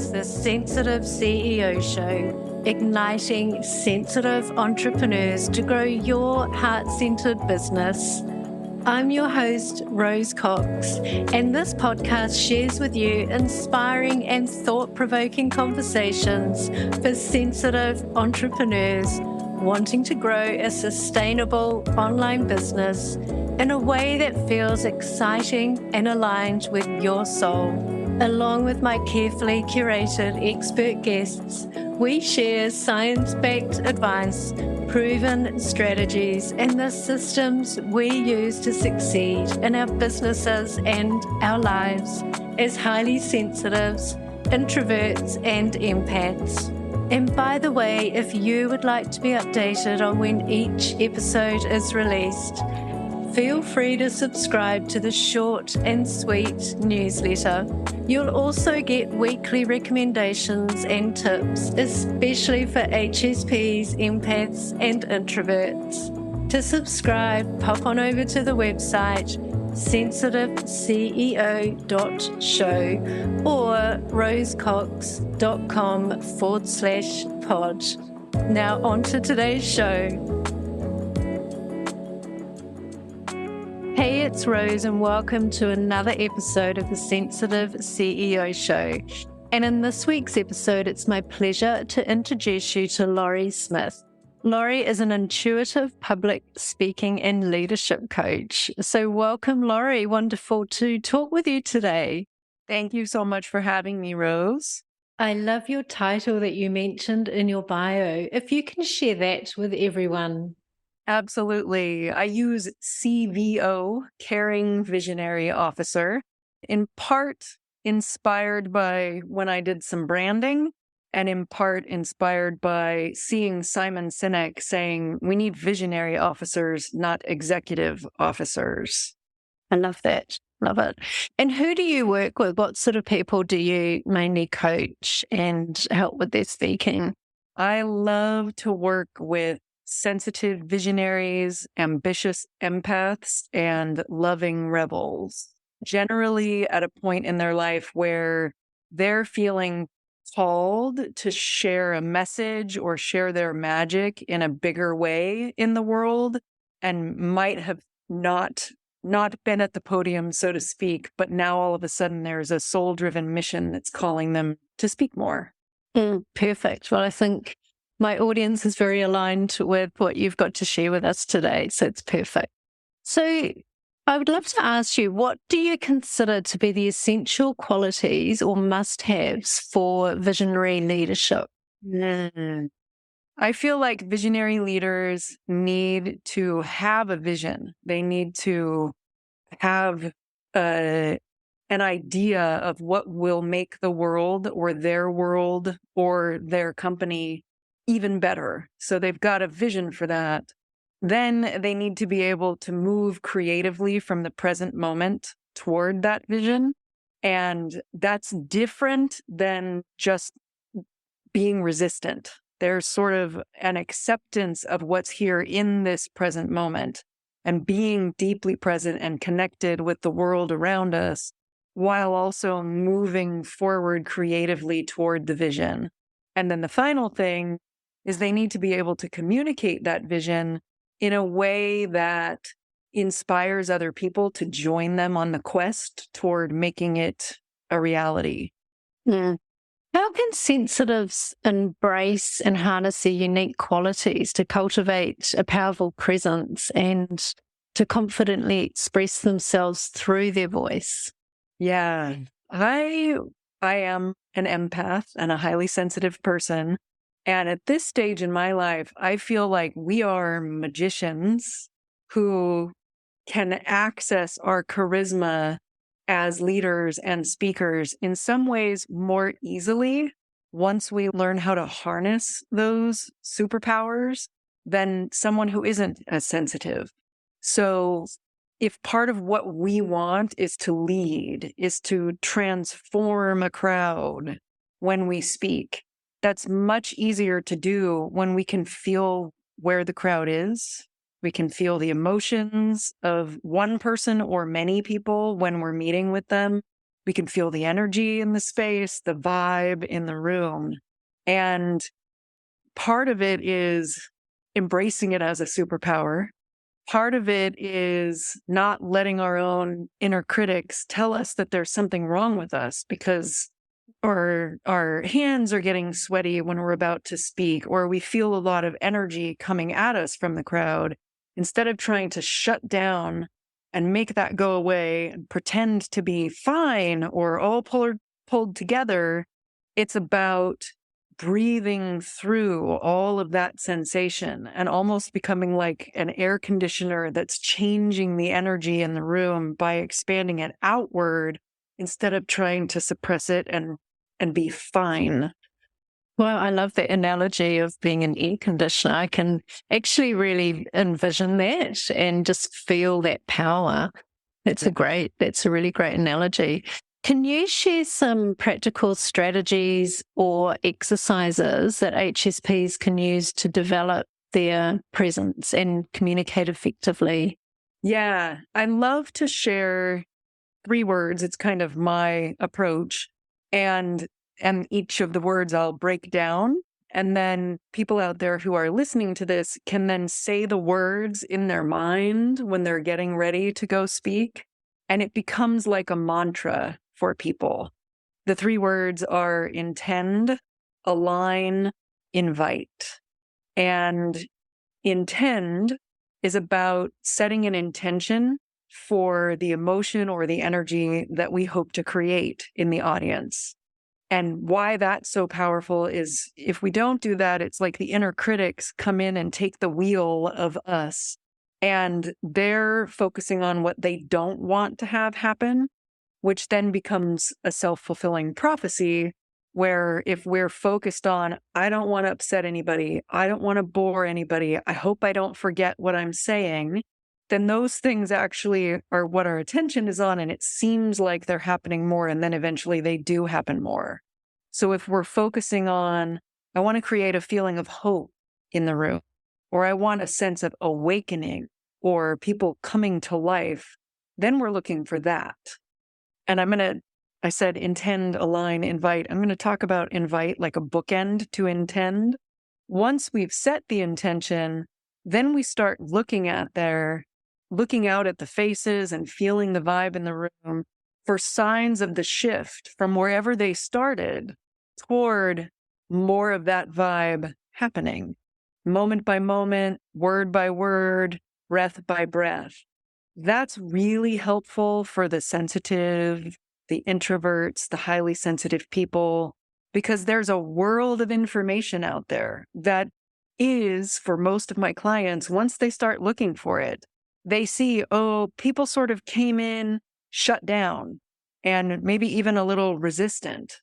is the Sensitive CEO Show, igniting sensitive entrepreneurs to grow your heart-centered business. I'm your host, Rose Cox, and this podcast shares with you inspiring and thought-provoking conversations for sensitive entrepreneurs wanting to grow a sustainable online business in a way that feels exciting and aligned with your soul. Along with my carefully curated expert guests, we share science-backed advice, proven strategies, and the systems we use to succeed in our businesses and our lives as highly sensitives, introverts, and empaths. And by the way, if you would like to be updated on when each episode is released, feel free to subscribe to the short and sweet newsletter. You'll also get weekly recommendations and tips, especially for HSPs, empaths, and introverts. To subscribe, pop on over to the website sensitiveceo.show or rosecox.com/pod. Now on to today's show. Hey, it's Rose and welcome to another episode of the Sensitive CEO Show. And in this week's episode, it's my pleasure to introduce you to Lauri Smith. Lauri is an intuitive public speaking and leadership coach. So welcome, Lauri. Wonderful to talk with you today. Thank you so much for having me, Rose. I love your title that you mentioned in your bio. If you can share that with everyone. Absolutely. I use CVO, Caring Visionary Officer, in part inspired by when I did some branding, and in part inspired by seeing Simon Sinek saying, we need visionary officers, not executive officers. I love that. Love it. And who do you work with? What sort of people do you mainly coach and help with their speaking? I love to work with sensitive visionaries, ambitious empaths, and loving rebels, generally at a point in their life where they're feeling called to share a message or share their magic in a bigger way in the world and might have not been at the podium, so to speak, but now all of a sudden there's a soul-driven mission that's calling them to speak more. Perfect. Well, I think my audience is very aligned with what you've got to share with us today, so it's perfect. So I would love to ask you, what do you consider to be the essential qualities or must-haves for visionary leadership? I feel like visionary leaders need to have a vision. They need to have an idea of what will make the world or their company even better. So they've got a vision for that. Then they need to be able to move creatively from the present moment toward that vision. And that's different than just being resistant. There's sort of an acceptance of what's here in this present moment and being deeply present and connected with the world around us while also moving forward creatively toward the vision. And then the final thing is they need to be able to communicate that vision in a way that inspires other people to join them on the quest toward making it a reality. How can sensitives embrace and harness their unique qualities to cultivate a powerful presence and to confidently express themselves through their voice? Yeah, I am an empath and a highly sensitive person. And at this stage in my life, I feel like we are magicians who can access our charisma as leaders and speakers in some ways more easily once we learn how to harness those superpowers than someone who isn't as sensitive. So if part of what we want is to lead, is to transform a crowd when we speak, that's much easier to do when we can feel where the crowd is. We can feel the emotions of one person or many people when we're meeting with them. We can feel the energy in the space, the vibe in the room. And part of it is embracing it as a superpower. Part of it is not letting our own inner critics tell us that there's something wrong with us because or our hands are getting sweaty when we're about to speak, or we feel a lot of energy coming at us from the crowd. Instead of trying to shut down and make that go away and pretend to be fine or all pulled together, it's about breathing through all of that sensation and almost becoming like an air conditioner that's changing the energy in the room by expanding it outward instead of trying to suppress it and be fine. Well, I love that analogy of being an air conditioner. I can actually really envision that and just feel that power. That's a really great analogy. Can you share some practical strategies or exercises that HSPs can use to develop their presence and communicate effectively? Yeah, I love to share 3 words. It's kind of my approach. And each of the words I'll break down. And then people out there who are listening to this can then say the words in their mind when they're getting ready to go speak. And it becomes like a mantra for people. The 3 words are intend, align, invite. And intend is about setting an intention for the emotion or the energy that we hope to create in the audience. And why that's so powerful is if we don't do that, it's like the inner critics come in and take the wheel of us, and they're focusing on what they don't want to have happen, which then becomes a self-fulfilling prophecy where if we're focused on, I don't want to upset anybody, I don't want to bore anybody, I hope I don't forget what I'm saying, then those things actually are what our attention is on, and it seems like they're happening more, and then eventually they do happen more. So if we're focusing on, I want to create a feeling of hope in the room, or I want a sense of awakening, or people coming to life, then we're looking for that. And I said intend, align, invite. I'm going to talk about invite like a bookend to intend. Once we've set the intention, then we start looking out at the faces and feeling the vibe in the room for signs of the shift from wherever they started toward more of that vibe happening, moment by moment, word by word, breath by breath. That's really helpful for the sensitive, the introverts, the highly sensitive people, because there's a world of information out there that is, for most of my clients, once they start looking for it, they see, oh, people sort of came in, shut down, and maybe even a little resistant.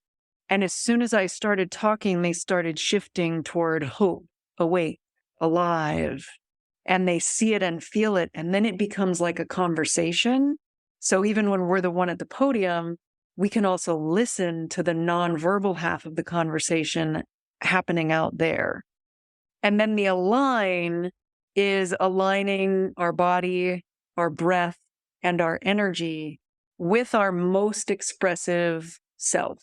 And as soon as I started talking, they started shifting toward hope, awake, alive. And they see it and feel it. And then it becomes like a conversation. So even when we're the one at the podium, we can also listen to the nonverbal half of the conversation happening out there. And then the align is aligning our body, our breath, and our energy with our most expressive self.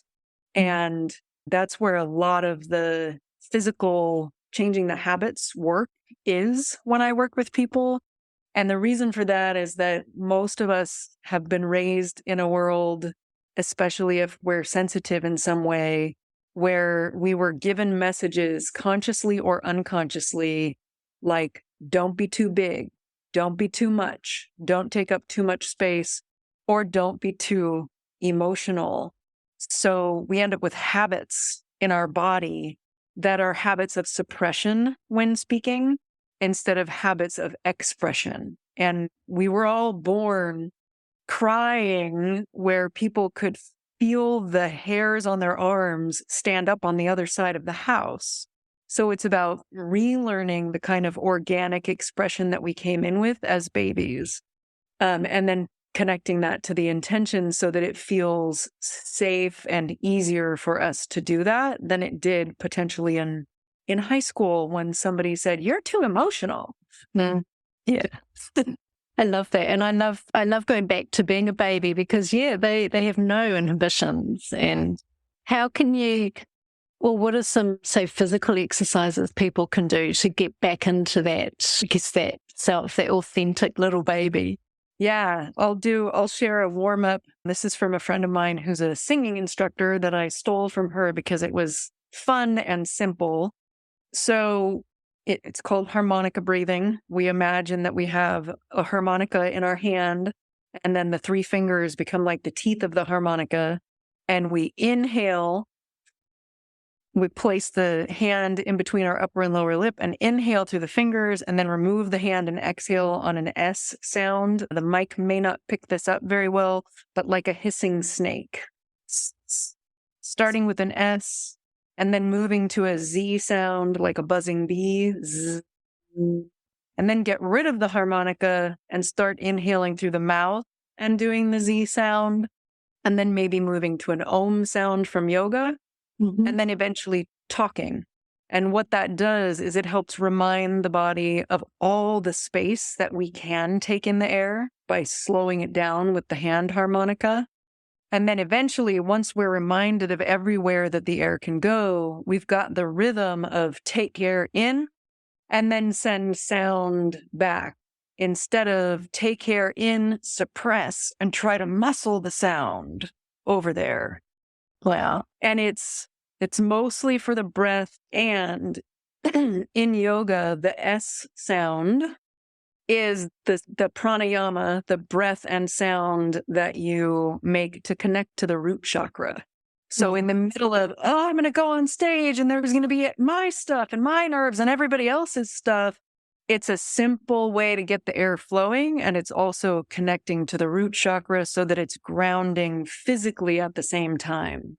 And that's where a lot of the physical changing the habits work is when I work with people. And the reason for that is that most of us have been raised in a world, especially if we're sensitive in some way, where we were given messages consciously or unconsciously, like, don't be too big, don't be too much, don't take up too much space, or don't be too emotional. So we end up with habits in our body that are habits of suppression when speaking instead of habits of expression. And we were all born crying where people could feel the hairs on their arms stand up on the other side of the house. So it's about relearning the kind of organic expression that we came in with as babies. And then connecting that to the intention so that it feels safe and easier for us to do that than it did potentially in high school when somebody said, you're too emotional. Yeah. I love that. And I love going back to being a baby because they have no inhibitions. And how can you, well, what are some, say, physical exercises people can do to get back into that, I guess, that self, that authentic little baby? Yeah, I'll share a warm up. This is from a friend of mine who's a singing instructor that I stole from her because it was fun and simple. So it's called harmonica breathing. We imagine that we have a harmonica in our hand, and then the three fingers become like the teeth of the harmonica. And we inhale, we place the hand in between our upper and lower lip and inhale through the fingers, and then remove the hand and exhale on an S sound. The mic may not pick this up very well, but like a hissing snake. Starting with an S, and then moving to a Z sound like a buzzing bee. Zzz. And then get rid of the harmonica and start inhaling through the mouth and doing the Z sound. And then maybe moving to an Om sound from yoga. And then eventually talking. And what that does is it helps remind the body of all the space that we can take in the air by slowing it down with the hand harmonica. And then eventually, once we're reminded of everywhere that the air can go, we've got the rhythm of take air in and then send sound back, instead of take air in, suppress, and try to muscle the sound over there. Wow. And it's mostly for the breath. And in yoga, the S sound is the pranayama, the breath and sound that you make to connect to the root chakra. So in the middle of, I'm going to go on stage and there's going to be my stuff and my nerves and everybody else's stuff, it's a simple way to get the air flowing. And it's also connecting to the root chakra so that it's grounding physically at the same time.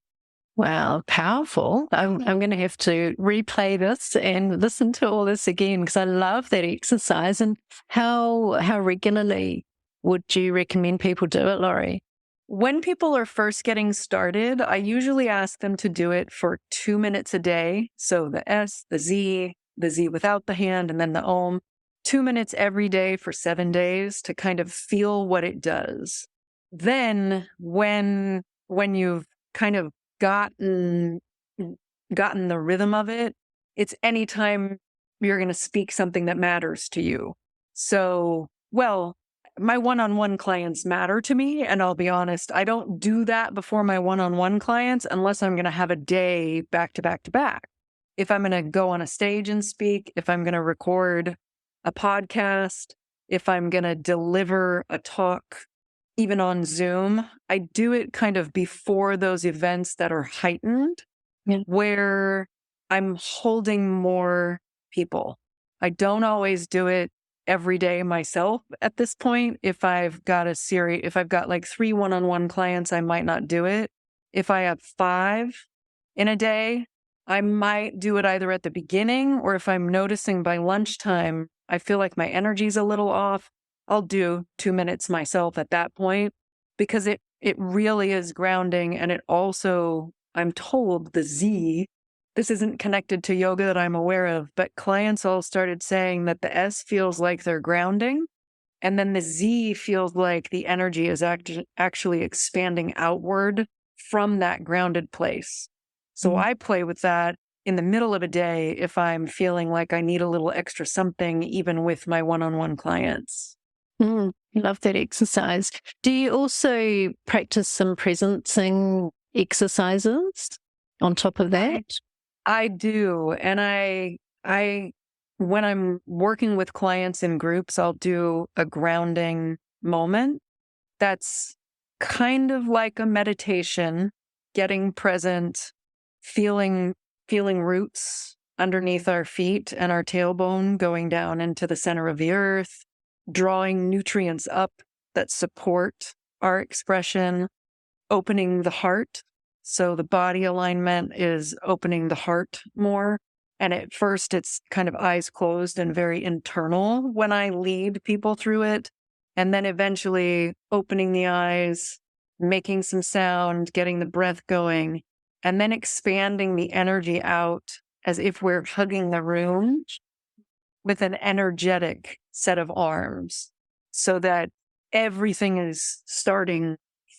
Wow, powerful. I'm going to have to replay this and listen to all this again because I love that exercise. And how regularly would you recommend people do it, Lauri? When people are first getting started, I usually ask them to do it for 2 minutes a day. So the S, the Z without the hand, and then the Om. 2 minutes every day for 7 days to kind of feel what it does. Then when you've kind of gotten the rhythm of it, it's anytime you're going to speak something that matters to you. So, well, my one-on-one clients matter to me. And I'll be honest, I don't do that before my one-on-one clients unless I'm going to have a day back to back to back. If I'm going to go on a stage and speak, if I'm going to record a podcast, if I'm going to deliver a talk, even on Zoom, I do it kind of before those events that are heightened, where I'm holding more people. I don't always do it every day myself at this point. If I've got like 3 one-on-one clients, I might not do it. If I have 5 in a day, I might do it either at the beginning, or if I'm noticing by lunchtime, I feel like my energy's a little off, I'll do 2 minutes myself at that point, because it really is grounding. And it also, I'm told, the Z, this isn't connected to yoga that I'm aware of, but clients all started saying that the S feels like they're grounding, and then the Z feels like the energy is actually expanding outward from that grounded place. So I play with that in the middle of a day if I'm feeling like I need a little extra something, even with my one-on-one clients. Love that exercise. Do you also practice some presencing exercises on top of that? I do. And I when I'm working with clients in groups, I'll do a grounding moment that's kind of like a meditation, getting present, feeling roots underneath our feet and our tailbone going down into the center of the earth, drawing nutrients up that support our expression, opening the heart. So the body alignment is opening the heart more. And at first, it's kind of eyes closed and very internal when I lead people through it. And then eventually opening the eyes, making some sound, getting the breath going, and then expanding the energy out as if we're hugging the room with an energetic set of arms. so that everything is starting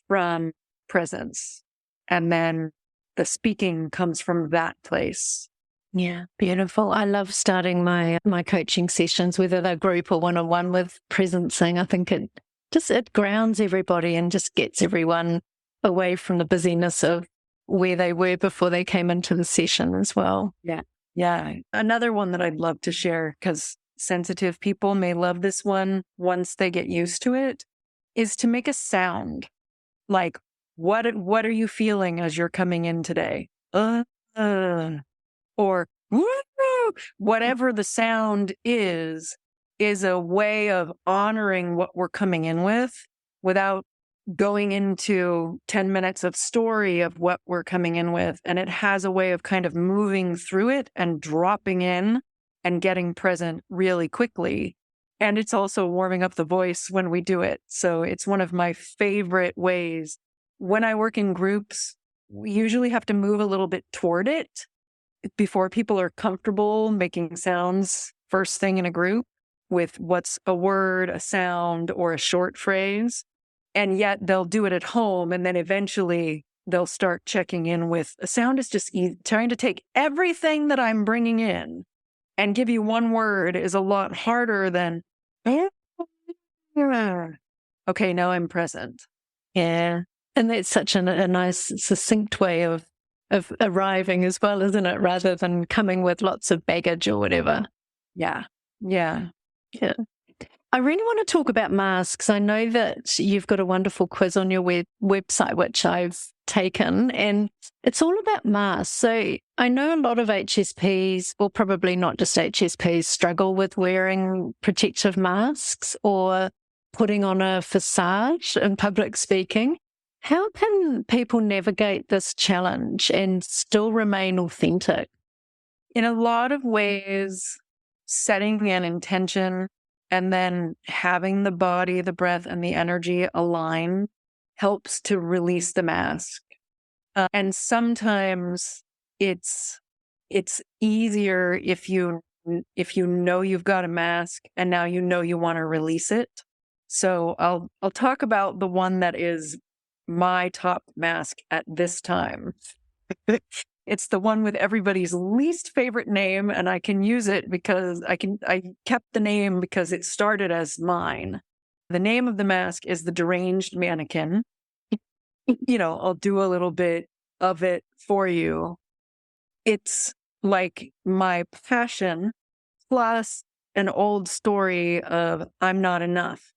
from presence. And then the speaking comes from that place. Yeah, beautiful. I love starting my coaching sessions, whether they're group or one-on-one, with presencing. I think it grounds everybody and just gets everyone away from the busyness of where they were before they came into the session as well. Yeah. Yeah. Another one that I'd love to share, because sensitive people may love this one once they get used to it, is to make a sound. Like, what are you feeling as you're coming in today? Or woo, whatever the sound is a way of honoring what we're coming in with without going into 10 minutes of story of what we're coming in with. And it has a way of kind of moving through it and dropping in and getting present really quickly. And it's also warming up the voice when we do it. So it's one of my favorite ways. When I work in groups, we usually have to move a little bit toward it before people are comfortable making sounds first thing in a group with what's a word, a sound, or a short phrase. And yet they'll do it at home. And then eventually they'll start checking in with a sound is just trying to take everything that I'm bringing in and give you one word is a lot harder than, okay, now I'm present. Yeah. And that's such a nice, succinct way of arriving as well, isn't it? Rather than coming with lots of baggage or whatever. Yeah. Yeah. Yeah. I really want to talk about masks. I know that you've got a wonderful quiz on your website, which I've taken, and it's all about masks. So I know a lot of HSPs, or probably not just HSPs, struggle with wearing protective masks or putting on a facade in public speaking. How can people navigate this challenge and still remain authentic? In a lot of ways, setting an intention and then having the body, the breath, and the energy align helps to release the mask. And sometimes it's easier if you know you've got a mask and now you know you want to release it. So I'll talk about the one that is my top mask at this time. It's the one with everybody's least favorite name, and I can use it because I kept the name because it started as mine. The name of the mask is the deranged mannequin. I'll do a little bit of it for you. It's like my passion plus an old story of I'm not enough.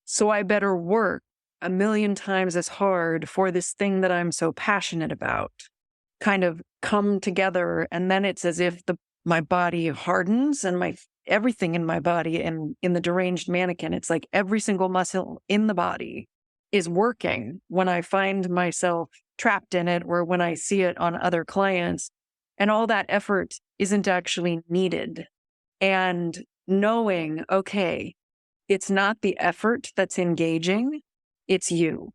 So I better work a million times as hard for this thing that I'm so passionate about kind of come together. And then it's as if my body hardens and everything in my body, and in the deranged mannequin, it's like every single muscle in the body is working when I find myself trapped in it or when I see it on other clients. And all that effort isn't actually needed. And knowing, okay, it's not the effort that's engaging, it's you.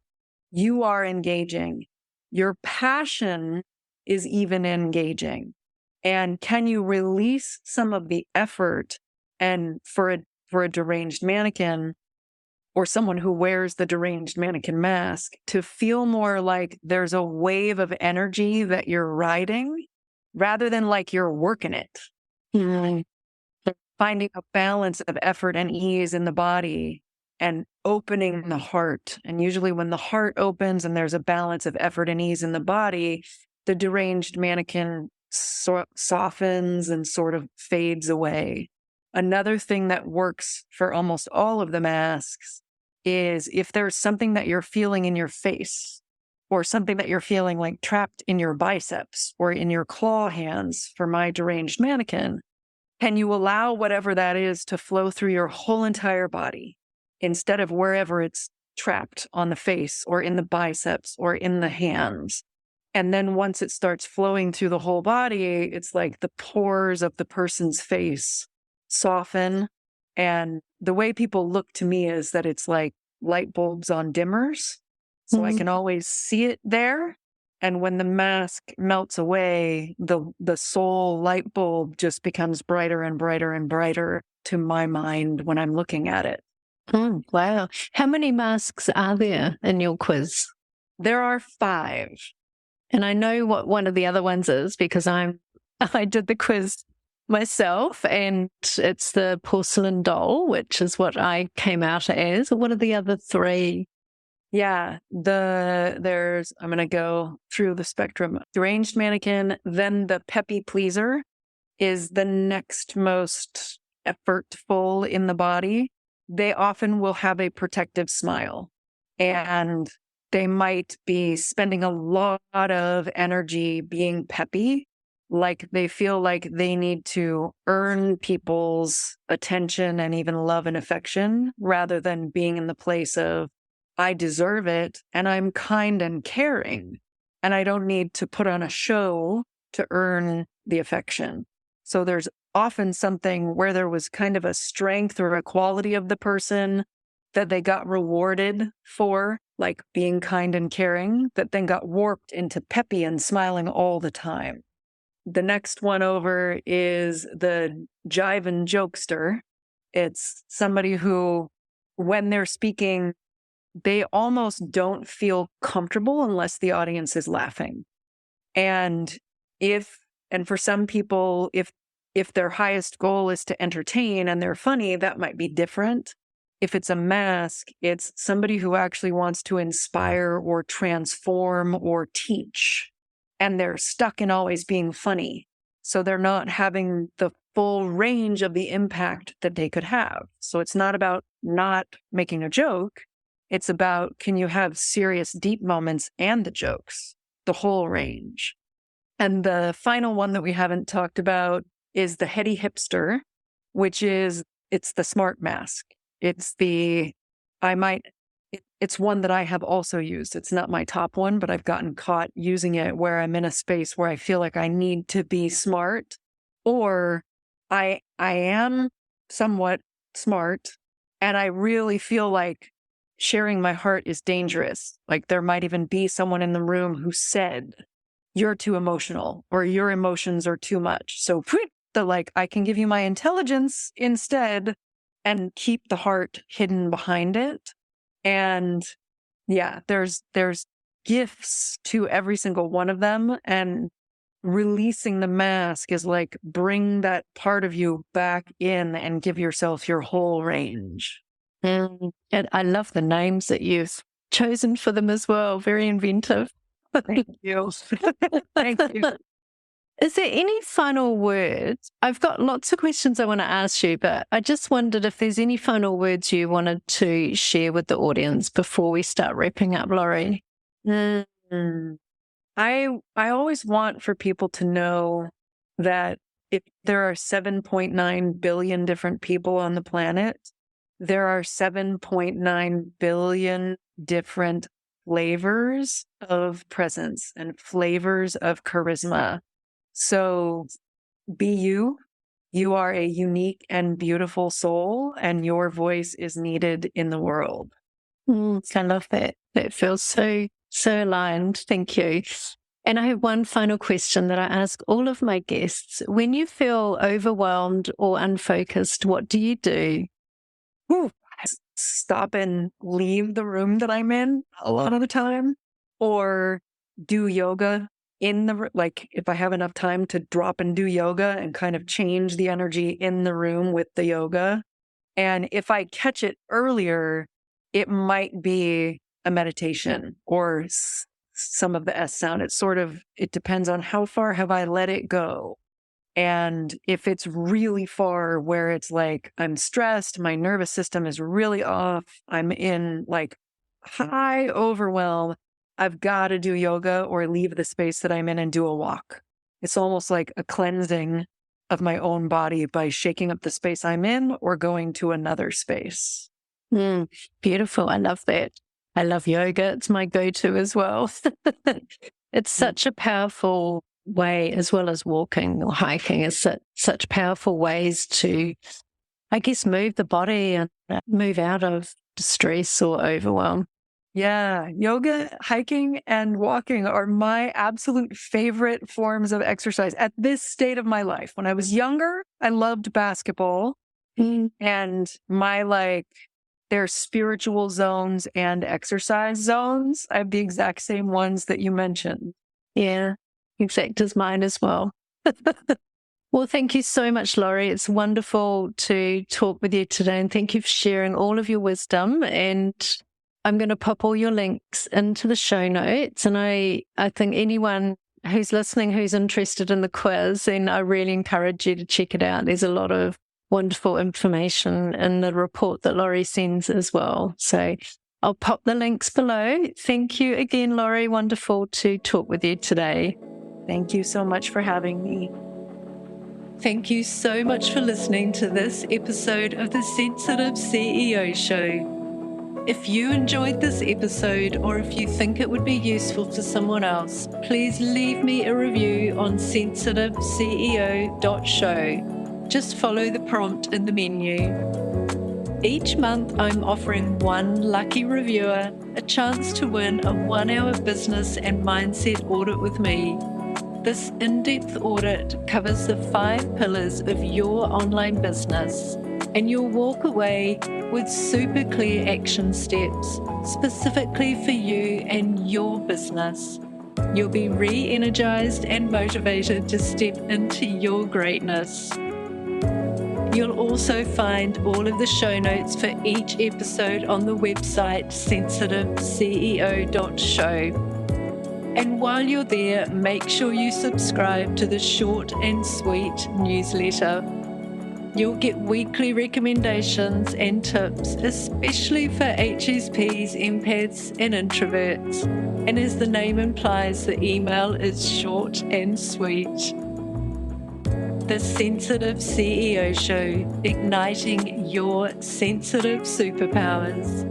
You are engaging. Your passion is even engaging. And can you release some of the effort? And for a deranged mannequin or someone who wears the deranged mannequin mask, to feel more like there's a wave of energy that you're riding rather than like you're working it. Mm. Finding a balance of effort and ease in the body and opening the heart. And usually when the heart opens and there's a balance of effort and ease in the body, the deranged mannequin softens and sort of fades away. Another thing that works for almost all of the masks is if there's something that you're feeling in your face or something that you're feeling like trapped in your biceps or in your claw hands for my deranged mannequin, can you allow whatever that is to flow through your whole entire body instead of wherever it's trapped on the face or in the biceps or in the hands? And then once it starts flowing through the whole body, it's like the pores of the person's face soften. And the way people look to me is that it's like light bulbs on dimmers. So I can always see it there. And when the mask melts away, the soul light bulb just becomes brighter and brighter and brighter to my mind when I'm looking at it. Oh, wow. How many masks are there in your quiz? There are 5. And I know what one of the other ones is because I did the quiz myself, and it's the porcelain doll, which is what I came out as. What are the other 3? Yeah, I'm going to go through the spectrum. Deranged mannequin, then the peppy pleaser is the next most effortful in the body. They often will have a protective smile, and they might be spending a lot of energy being peppy, like they feel like they need to earn people's attention and even love and affection rather than being in the place of, I deserve it and I'm kind and caring and I don't need to put on a show to earn the affection. So there's often something where there was kind of a strength or a quality of the person that they got rewarded for, like being kind and caring, that then got warped into peppy and smiling all the time. The next one over is the jive and jokester. It's somebody who, when they're speaking, they almost don't feel comfortable unless the audience is laughing. And for some people, if their highest goal is to entertain and they're funny, that might be different. If it's a mask, it's somebody who actually wants to inspire or transform or teach, and they're stuck in always being funny. So they're not having the full range of the impact that they could have. So it's not about not making a joke. It's about, can you have serious, deep moments and the jokes, the whole range. And the final one that we haven't talked about is the heady hipster, it's the smart mask. It's one that I have also used. It's not my top one, but I've gotten caught using it where I'm in a space where I feel like I need to be smart, or I am somewhat smart and I really feel like sharing my heart is dangerous. Like there might even be someone in the room who said, you're too emotional or your emotions are too much. So I can give you my intelligence instead and keep the heart hidden behind it. And yeah, there's gifts to every single one of them. And releasing the mask is like, bring that part of you back in and give yourself your whole range. And I love the names that you've chosen for them as well. Very inventive. Thank you. Thank you. Is there any final words? I've got lots of questions I want to ask you, but I just wondered if there's any final words you wanted to share with the audience before we start wrapping up, Lauri. Mm-hmm. I always want for people to know that if there are 7.9 billion different people on the planet, there are 7.9 billion different flavors of presence and flavors of charisma. So be you. You are a unique and beautiful soul, and your voice is needed in the world. I love that. That feels so aligned. Thank you. And I have one final question that I ask all of my guests. When you feel overwhelmed or unfocused, what do you do? I stop and leave the room that I'm in a lot of the time, or do yoga if I have enough time to drop and do yoga and kind of change the energy in the room with the yoga. And if I catch it earlier, it might be a meditation or some of the S sound. It depends on how far have I let it go. And if it's really far where it's like, I'm stressed, my nervous system is really off, I'm in like high overwhelm, I've got to do yoga or leave the space that I'm in and do a walk. It's almost like a cleansing of my own body by shaking up the space I'm in or going to another space. Beautiful. I love that. I love yoga. It's my go-to as well. It's such a powerful way, as well as walking or hiking, is such powerful ways to, I guess, move the body and move out of stress or overwhelm. Yeah, yoga, hiking, and walking are my absolute favorite forms of exercise at this state of my life. When I was younger, I loved basketball. And my They're spiritual zones and exercise zones. I have the exact same ones that you mentioned. Yeah, exact as mine as well. Well, thank you so much, Lauri. It's wonderful to talk with you today, and thank you for sharing all of your wisdom. And I'm going to pop all your links into the show notes. And I think anyone who's listening who's interested in the quiz, and I really encourage you to check it out. There's a lot of wonderful information in the report that Lauri sends as well. So I'll pop the links below. Thank you again, Lauri. Wonderful to talk with you today. Thank you so much for having me. Thank you so much for listening to this episode of the Sensitive CEO Show. If you enjoyed this episode, or if you think it would be useful for someone else, please leave me a review on sensitiveceo.show. Just follow the prompt in the menu. Each month, I'm offering one lucky reviewer a chance to win a 1-hour business and mindset audit with me. This in-depth audit covers the 5 pillars of your online business, and you'll walk away with super clear action steps specifically for you and your business. You'll be re-energized and motivated to step into your greatness. You'll also find all of the show notes for each episode on the website sensitiveceo.show. And while you're there, make sure you subscribe to the short and sweet newsletter. You'll get weekly recommendations and tips, especially for HSPs, empaths, and introverts. And as the name implies, the email is short and sweet. The Sensitive CEO Show, igniting your sensitive superpowers.